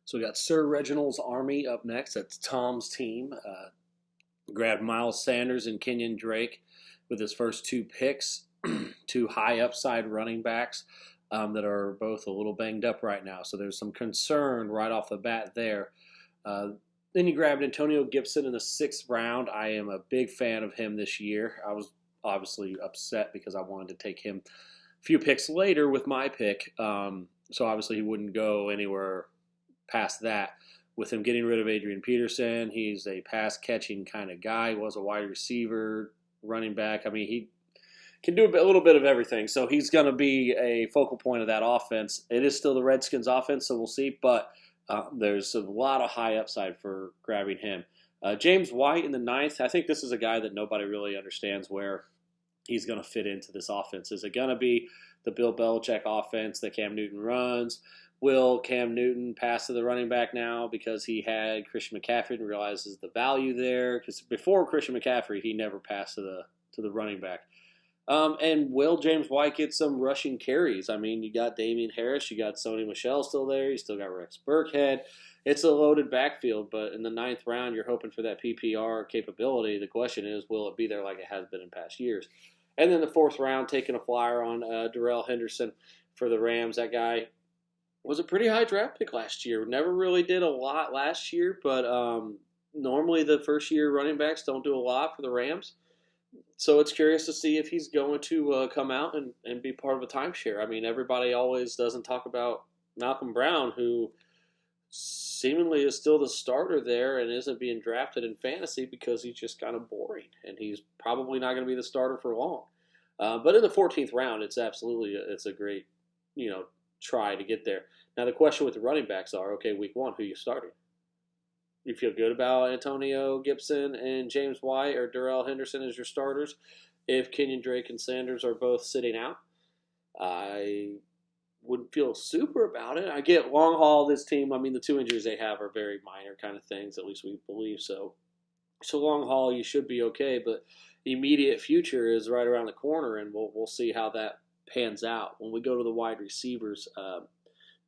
So we got Sir Reginald's Army up next. That's Tom's team. Grabbed Miles Sanders and Kenyon Drake with his first two picks, two high upside running backs that are both a little banged up right now. So there's some concern right off the bat there. Then you grabbed Antonio Gibson in the 6th round. I am a big fan of him this year. I was obviously upset because I wanted to take him a few picks later with my pick. So obviously he wouldn't go anywhere past that. With him getting rid of Adrian Peterson, he's a pass-catching kind of guy. He was a wide receiver, running back. I mean, he can do a little bit of everything. So he's going to be a focal point of that offense. It is still the Redskins' offense, so we'll see. But there's a lot of high upside for grabbing him. James White in the 9th. I think this is a guy that nobody really understands where he's going to fit into this offense. Is it going to be the Bill Belichick offense that Cam Newton runs? Will Cam Newton pass to the running back now because he had Christian McCaffrey and realizes the value there? Because before Christian McCaffrey, he never passed to the running back. And will James White get some rushing carries? I mean, you got Damian Harris, you got Sony Michel still there, you still got Rex Burkhead. It's a loaded backfield, but in the 9th round, you're hoping for that PPR capability. The question is, will it be there like it has been in past years? And then the 4th round, taking a flyer on Darrell Henderson for the Rams. That guy was a pretty high draft pick last year. Never really did a lot last year, but normally the first-year running backs don't do a lot for the Rams. So it's curious to see if he's going to come out and be part of a timeshare. I mean, everybody always doesn't talk about Malcolm Brown, who seemingly is still the starter there and isn't being drafted in fantasy because he's just kind of boring, and he's probably not going to be the starter for long. But in the 14th round, it's a great, try to get there. Now the question with the running backs are, okay, week 1, who you starting? You feel good about Antonio Gibson and James White or Darrell Henderson as your starters? If Kenyon Drake and Sanders are both sitting out, I wouldn't feel super about it. I get long haul this team. I mean, the 2 injuries they have are very minor kind of things, at least we believe so. So long haul, you should be okay, but the immediate future is right around the corner, and we'll see how that pans out. When we go to the wide receivers,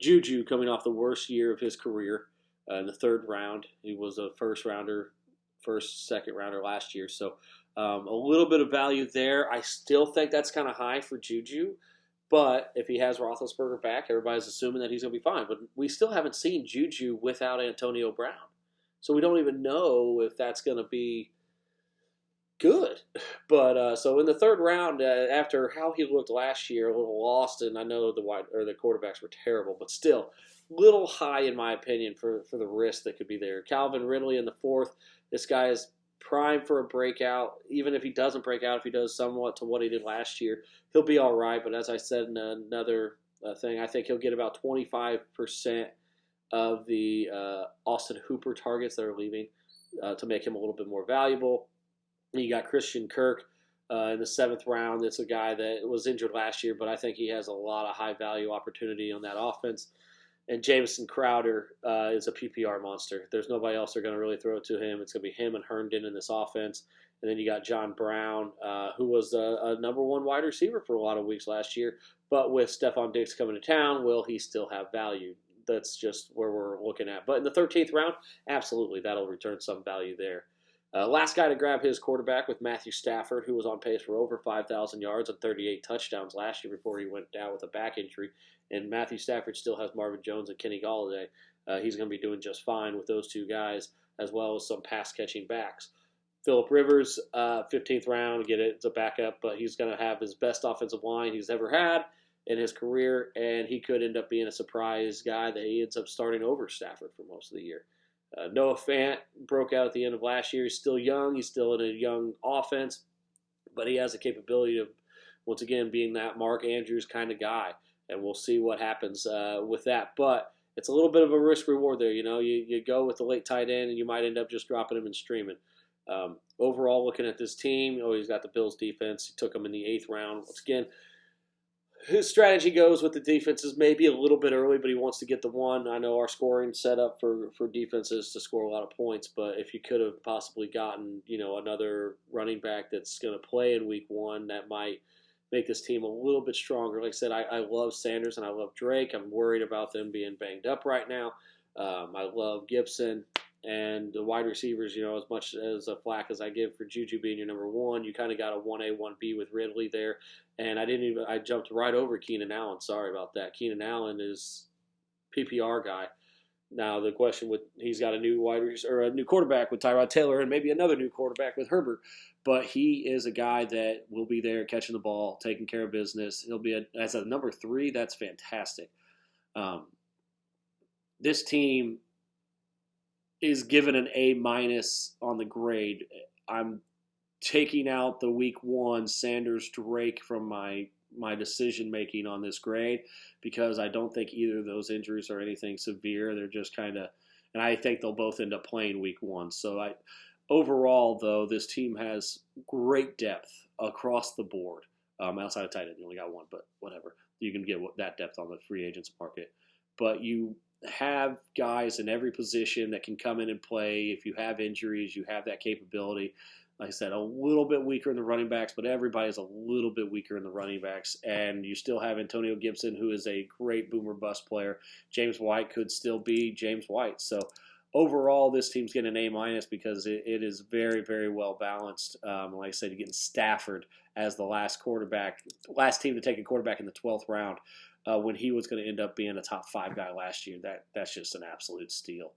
Juju coming off the worst year of his career in the 3rd round. He was a second rounder last year. So a little bit of value there. I still think that's kind of high for Juju. But if he has Roethlisberger back, everybody's assuming that he's going to be fine. But we still haven't seen Juju without Antonio Brown. So we don't even know if that's going to be good. But so in the 3rd round, after how he looked last year, a little lost, and I know the quarterbacks were terrible, but still little high in my opinion for the risk that could be there. Calvin Ridley in the 4th. This guy is primed for a breakout. Even if he doesn't break out, if he does somewhat to what he did last year, he'll be all right. But as I said in another thing, I think he'll get about 25% of the Austin Hooper targets that are leaving to make him a little bit more valuable. You got Christian Kirk in the 7th round. That's a guy that was injured last year, but I think he has a lot of high-value opportunity on that offense. And Jamison Crowder is a PPR monster. There's nobody else they're going to really throw it to him. It's going to be him and Herndon in this offense. And then you got John Brown, who was a number 1 wide receiver for a lot of weeks last year. But with Stephon Diggs coming to town, will he still have value? That's just where we're looking at. But in the 13th round, absolutely, that'll return some value there. Last guy to grab his quarterback with Matthew Stafford, who was on pace for over 5,000 yards and 38 touchdowns last year before he went down with a back injury. And Matthew Stafford still has Marvin Jones and Kenny Golladay. He's going to be doing just fine with those 2 guys, as well as some pass-catching backs. Phillip Rivers, 15th round, it's a backup, but he's going to have his best offensive line he's ever had in his career, and he could end up being a surprise guy that he ends up starting over Stafford for most of the year. Noah Fant broke out at the end of last year. He's still young. He's still in a young offense, but he has the capability of, once again, being that Mark Andrews kind of guy, and we'll see what happens with that. But it's a little bit of a risk-reward there. You go with the late tight end, and you might end up just dropping him and streaming. Overall, looking at this team, he's got the Bills defense. He took them in the 8th round. Once again, his strategy goes with the defenses maybe a little bit early, but he wants to get the one. I know our scoring set up for defenses to score a lot of points, but if you could have possibly gotten, another running back that's going to play in week 1, that might make this team a little bit stronger. Like I said, I love Sanders and I love Drake. I'm worried about them being banged up right now. I love Gibson. And the wide receivers, as much as a flack as I give for Juju being your number one, you kind of got a 1A, 1B with Ridley there. And I jumped right over Keenan Allen. Sorry about that. Keenan Allen is PPR guy. Now the question with he's got a new a new quarterback with Tyrod Taylor and maybe another new quarterback with Herbert, but he is a guy that will be there catching the ball, taking care of business. He'll be as a number 3. That's fantastic. This team is given an A- on the grade. I'm taking out the week 1 Sanders Drake from my decision making on this grade because I don't think either of those injuries are anything severe. They're just kind of, and I think they'll both end up playing week 1. So overall though, this team has great depth across the board. Outside of tight end, you only got one, but whatever. You can get that depth on the free agents market. But you have guys in every position that can come in and play. If you have injuries, you have that capability. Like I said, a little bit weaker in the running backs, but everybody's a little bit weaker in the running backs. And you still have Antonio Gibson, who is a great boomer bust player. James White could still be James White. So overall, this team's getting an A- because it is very, very well balanced. Like I said, you're getting Stafford as the last team to take a quarterback in the 12th round when he was going to end up being a top 5 guy last year. That's just an absolute steal.